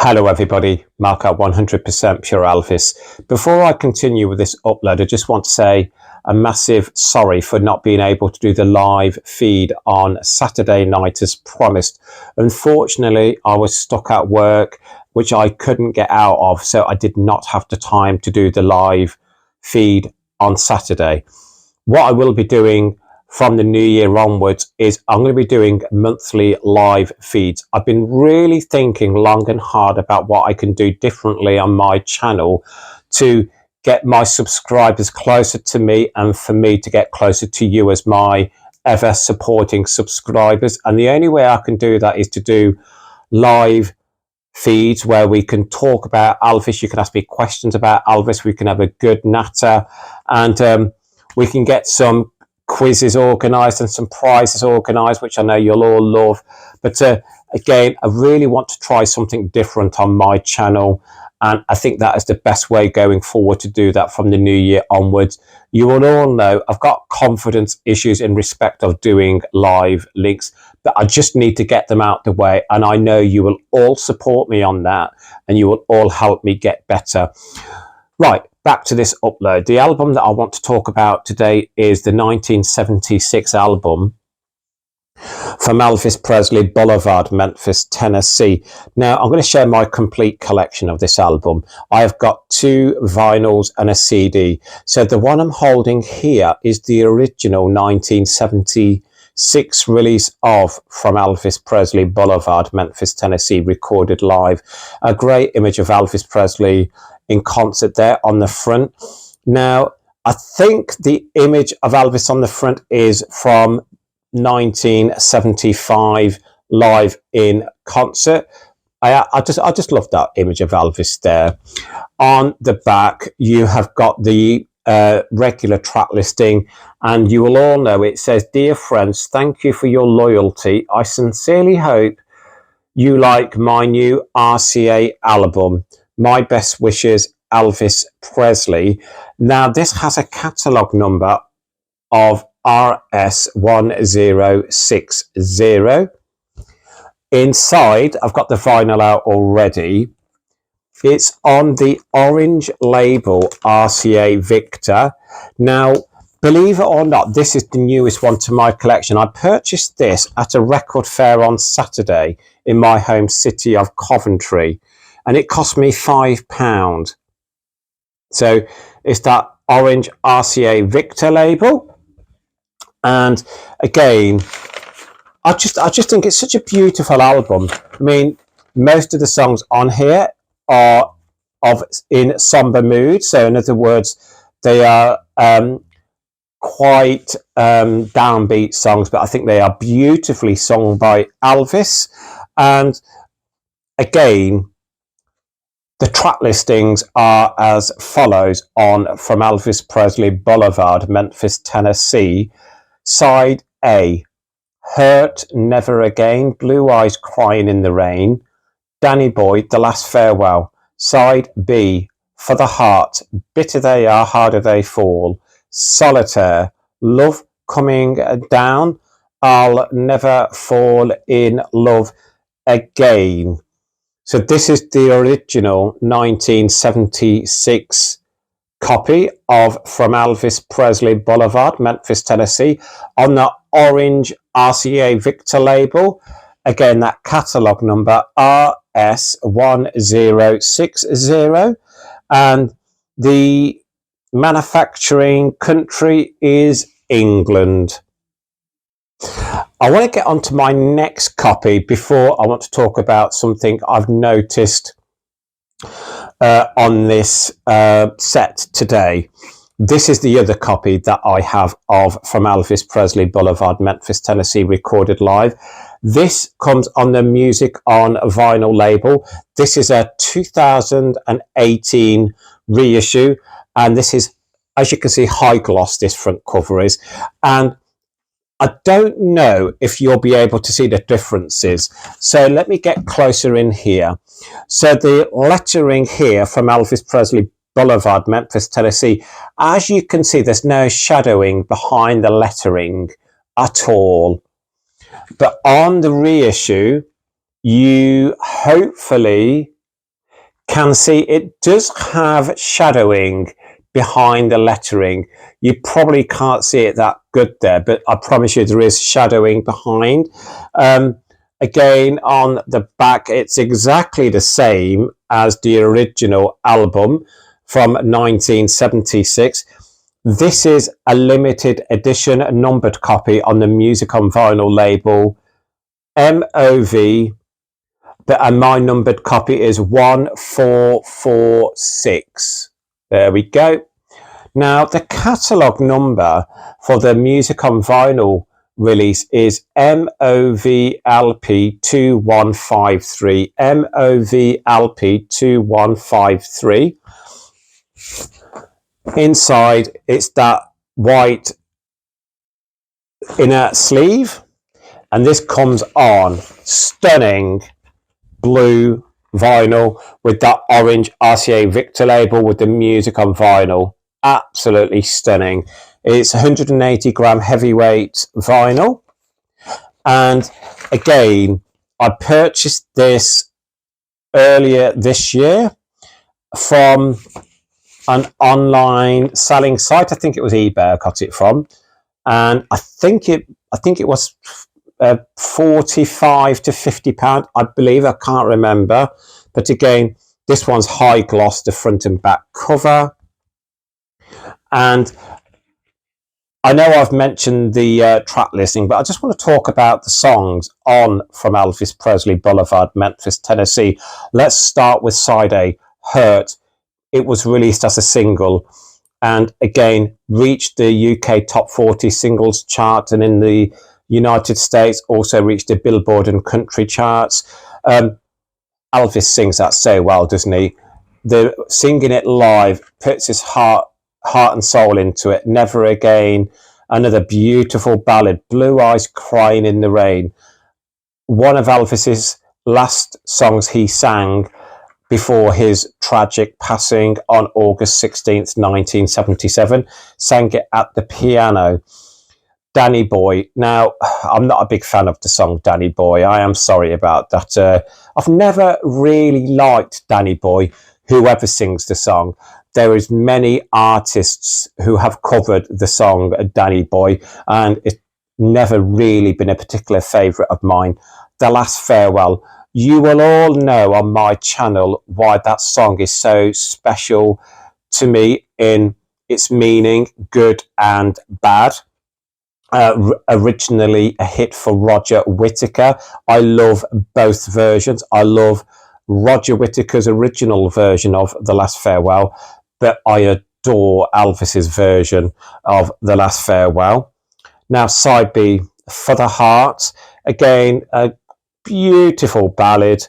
Hello everybody, Mark at 100% Pure Elvis. Before I continue with this upload, I just want to say a massive sorry for not being able to do the live feed on Saturday night as promised. Unfortunately, I was stuck at work, which I couldn't get out of, so I did not have the time to do the live feed on Saturday. What I will be doing from the new year onwards is I'm going to be doing monthly live feeds. I've been really thinking long and hard about what I can do differently on my channel to get my subscribers closer to me and for me to get closer to you as my ever supporting subscribers. And the only way I can do that is to do live feeds where we can talk about Elvis. You can ask me questions about Elvis. We can have a good natter, and we can get some quizzes organised and some prizes organised, which I know you'll all love. But again, I really want to try something different on my channel, and I think that is the best way going forward to do that from the new year onwards. You will all know I've got confidence issues in respect of doing live links, but I just need to get them out the way, and I know you will all support me on that, and you will all help me get better. Right, back to this upload. The album that I want to talk about today is the 1976 album from Elvis Presley Boulevard, Memphis, Tennessee. Now, I'm going to share my complete collection of this album. I have got 2 vinyls and a CD. So the one I'm holding here is the original 1976 release of From Elvis Presley Boulevard, Memphis, Tennessee, recorded live. A great image of Elvis Presley in concert there on the front. Now, I think the image of Elvis on the front is from 1975 live in concert. I just love that image of Elvis there. On the back, you have got the regular track listing, and you will all know it says, "Dear friends, thank you for your loyalty. I sincerely hope you like my new RCA album. My best wishes, Elvis Presley." Now, this has a catalogue number of RS1060. Inside, I've got the vinyl out already. It's on the orange label RCA Victor. Now, believe it or not, this is the newest one to my collection. I purchased this at a record fair on Saturday in my home city of Coventry, and it cost me £5. So it's that orange RCA Victor label. And again, I just think it's such a beautiful album. I mean, most of the songs on here are in somber mood. So in other words, they are quite downbeat songs, but I think they are beautifully sung by Elvis. And again, the track listings are as follows on From Elvis Presley Boulevard, Memphis, Tennessee. Side A, Hurt Never Again, Blue Eyes Crying in the Rain, Danny Boy, The Last Farewell. Side B, For the Heart, Bitter They Are, Harder They Fall, Solitaire, Love Coming Down, I'll Never Fall in Love Again. So this is the original 1976 copy of From Elvis Presley Boulevard, Memphis, Tennessee, on the orange RCA Victor label. Again, that catalogue number RS1060, and the manufacturing country is England. I want to get on to my next copy before I want to talk about something I've noticed on this set today. This is the other copy that I have of From Elvis Presley Boulevard, Memphis, Tennessee, recorded live. This comes on the Music on Vinyl label. This is a 2018 reissue, and this is, as you can see, high gloss this front cover is. And I don't know if you'll be able to see the differences. So let me get closer in here. So the lettering here from Elvis Presley Boulevard, Memphis, Tennessee, as you can see, there's no shadowing behind the lettering at all. But on the reissue, you hopefully can see it does have shadowing behind the lettering. You probably can't see it that good there, but I promise you there is shadowing behind. Again, on the back, it's exactly the same as the original album from 1976. This is a limited edition numbered copy on the Music on Vinyl label, MOV, and my numbered copy is 1446. There we go. Now, the catalogue number for the Music on Vinyl release is MOVLP2153. MOVLP2153. Inside, it's that white inner sleeve, and this comes on stunning blue vinyl with that orange RCA Victor label with the Music on Vinyl. Absolutely stunning. It's 180 gram heavyweight vinyl, and again, I purchased this earlier this year from an online selling site. I think it was eBay I got it from, and I think it was 45 to 50 pound, I believe. I can't remember, but again, this one's high gloss, the front and back cover. And I know I've mentioned the track listing, but I just want to talk about the songs on From Elvis Presley Boulevard, Memphis, Tennessee. Let's start with side A, Hurt. It was released as a single, and again reached the UK top 40 singles chart, and in the United States also reached the Billboard and country charts. Elvis sings that so well, doesn't he? The singing it live puts his heart and soul into it. Never Again, another beautiful ballad, Blue Eyes Crying in the Rain, one of Elvis's last songs he sang before his tragic passing on August 16th, 1977. Sang it at the piano. Danny Boy. Now, I'm not a big fan of the song Danny Boy. I am sorry about that. I've never really liked Danny Boy, whoever sings the song. There is many artists who have covered the song Danny Boy, and it's never really been a particular favourite of mine. The Last Farewell. You will all know on my channel why that song is so special to me in its meaning, good and bad. Originally a hit for Roger Whittaker. I love both versions. I love Roger Whittaker's original version of The Last Farewell, but I adore Elvis's version of The Last Farewell. Now, side B, For the Heart. Again, a beautiful ballad.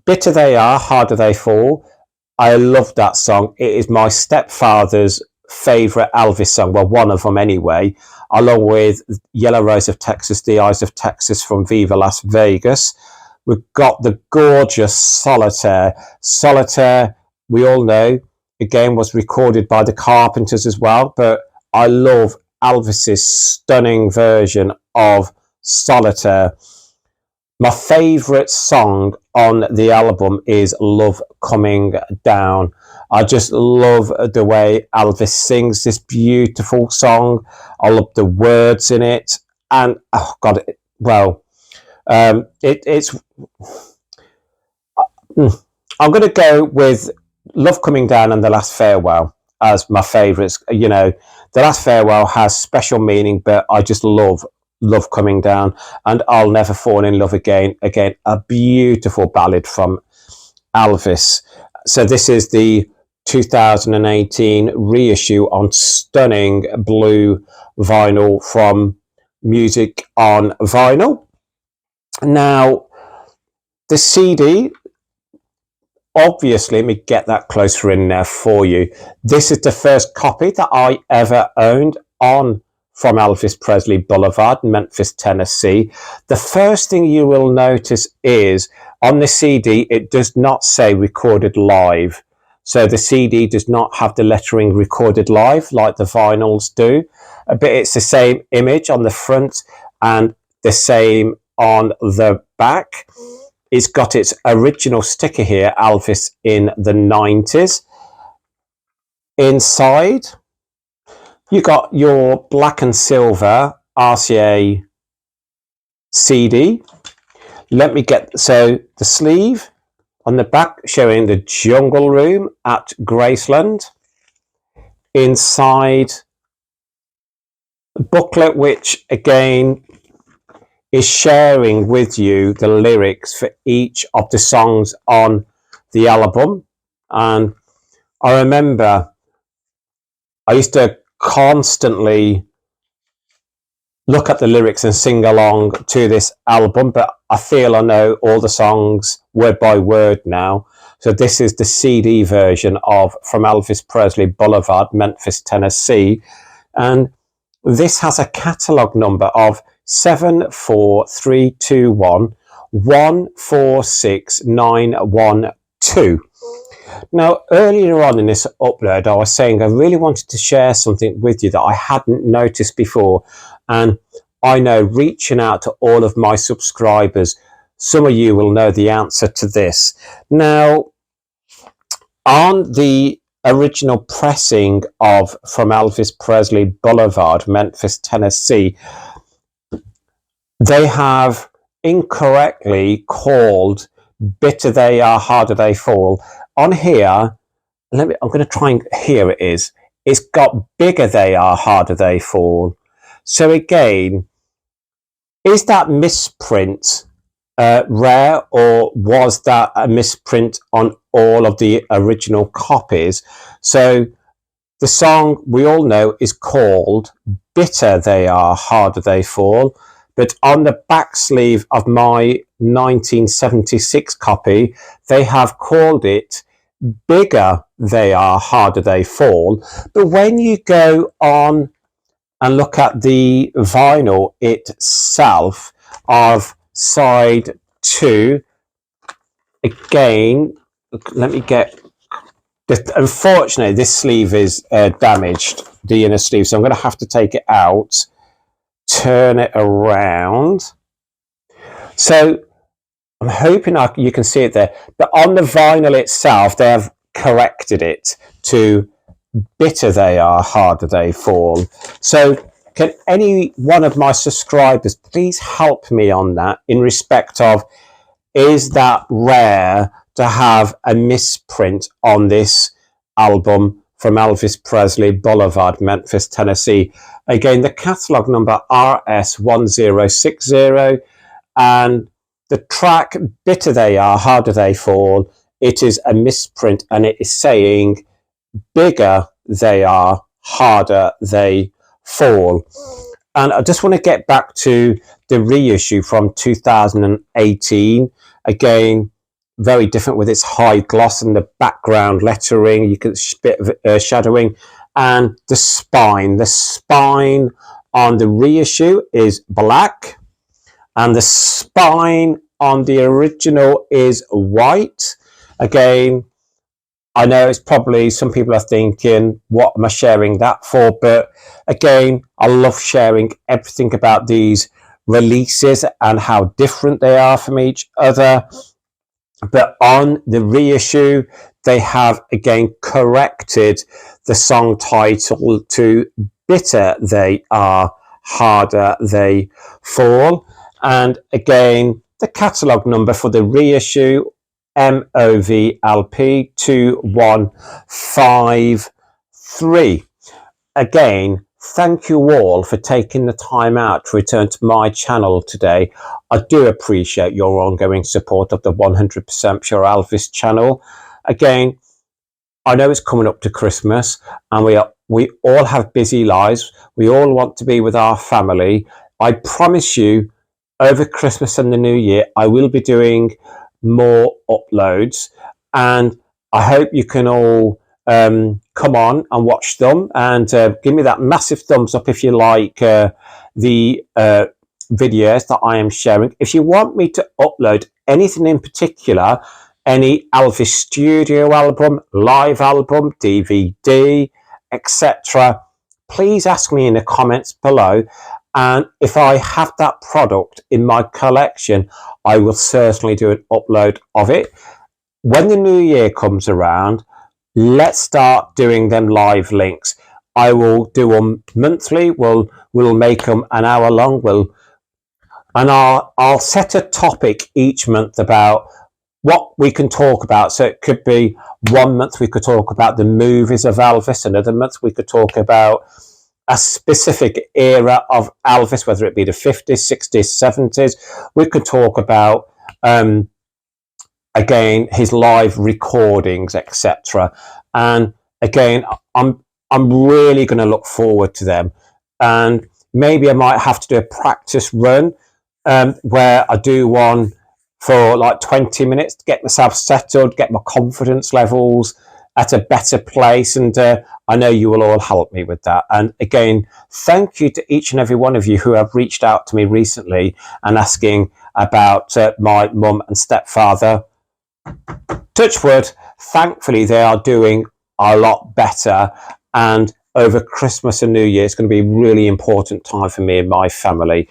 Bitter They Are, Harder They Fall. I love that song. It is my stepfather's favourite Elvis song, well, one of them anyway, along with Yellow Rose of Texas, The Eyes of Texas from Viva Las Vegas. We've got the gorgeous Solitaire. Solitaire, we all know, again, was recorded by the Carpenters as well, but I love Elvis's stunning version of Solitaire. My favourite song on the album is Love Coming Down. I just love the way Elvis sings this beautiful song. I love the words in it. And, oh God, well, it's... I'm going to go with Love Coming Down and The Last Farewell as my favourites. You know, The Last Farewell has special meaning, but I just love Coming Down, and I'll Never Fall in Love Again. Again, a beautiful ballad from Elvis. So this is the 2018 reissue on stunning blue vinyl from Music on Vinyl. Now, the CD, obviously, let me get that closer in there for you. This is the first copy that I ever owned on From Elvis Presley Boulevard, Memphis, Tennessee. The first thing you will notice is on the CD, it does not say recorded live. So the CD does not have the lettering recorded live like the vinyls do. But it's the same image on the front and the same on the back. it's got its original sticker here, Elvis in the 90s. Inside, you got your black and silver RCA CD. Let me get, so the sleeve on the back showing the Jungle Room at Graceland. Inside, the booklet, which again is sharing with you the lyrics for each of the songs on the album. And I remember I used to constantly look at the lyrics and sing along to this album, but I feel I know all the songs word by word now. So this is the CD version of From Elvis Presley Boulevard, Memphis, Tennessee. And this has a catalogue number of 74321 146912. Now, earlier on in this upload, I was saying I really wanted to share something with you that I hadn't noticed before. And I know, reaching out to all of my subscribers, some of you will know the answer to this. Now, on the original pressing of From Elvis Presley Boulevard, Memphis, Tennessee, they have incorrectly called Bitter They Are, Harder They Fall. On here, I'm going to try and, here it is. It's got Bigger They Are, Harder They Fall. So again, is that misprint rare, or was that a misprint on all of the original copies? So the song we all know is called Bitter They Are, Harder They Fall. But on the back sleeve of my 1976 copy, they have called it Bigger They Are, Harder They Fall. But when you go on and look at the vinyl itself of side 2, again, let me get, unfortunately this sleeve is damaged, the inner sleeve, so I'm going to have to take it out, turn it around. So I'm hoping you can see it there, but on the vinyl itself they have corrected it to Bitter They Are, Harder They Fall. So can any one of my subscribers please help me on that, in respect of, is that rare to have a misprint on this album From Elvis Presley Boulevard, Memphis, Tennessee? Again, the catalogue number RS1060, and the track Bitter They Are, Harder They Fall, it is a misprint, and it is saying Bigger They Are, Harder They Fall. And I just want to get back to the reissue from 2018. Again, very different with its high gloss and the background lettering. You can bit of shadowing, and the spine. The spine on the reissue is black, and the spine on the original is white. Again, I know it's probably, some people are thinking, what am I sharing that for? But again, I love sharing everything about these releases and how different they are from each other. But on the reissue, they have again corrected the song title to Bitter They Are, Harder They Fall. And again, the catalogue number for the reissue, MOVLP 2153. Again, thank you all for taking the time out to return to my channel today. I do appreciate your ongoing support of the 100% Pure Elvis channel. Again, I know it's coming up to Christmas, and we all have busy lives. We all want to be with our family. I promise you, over Christmas and the New Year, I will be doing more uploads, and I hope you can all come on and watch them, and give me that massive thumbs up if you like the videos that I am sharing. If you want me to upload anything in particular, any Elvis studio album, live album, DVD, etc., please ask me in the comments below, And if I have that product in my collection, I will certainly do an upload of it. When the new year comes around, let's start doing them live links. I will do them monthly. We'll make them an hour long. I'll set a topic each month about what we can talk about. So it could be one month we could talk about the movies of Elvis. Another month we could talk about a specific era of Elvis, whether it be the 50s, 60s, 70s. We could talk about, again, his live recordings, etc. And again, I'm really going to look forward to them. And maybe I might have to do a practice run where I do one for like 20 minutes to get myself settled, get my confidence levels at a better place. And I know you will all help me with that. And again, thank you to each and every one of you who have reached out to me recently and asking about my mum and stepfather. Touch wood, thankfully they are doing a lot better. And over Christmas and New Year, it's going to be a really important time for me and my family.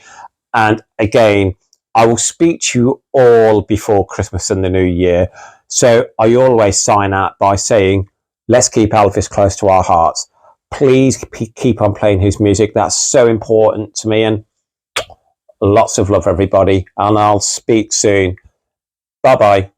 And again, I will speak to you all before Christmas and the New Year. So I always sign out by saying, let's keep Elvis close to our hearts. Please keep on playing his music. That's so important to me. And lots of love, everybody. And I'll speak soon. Bye-bye.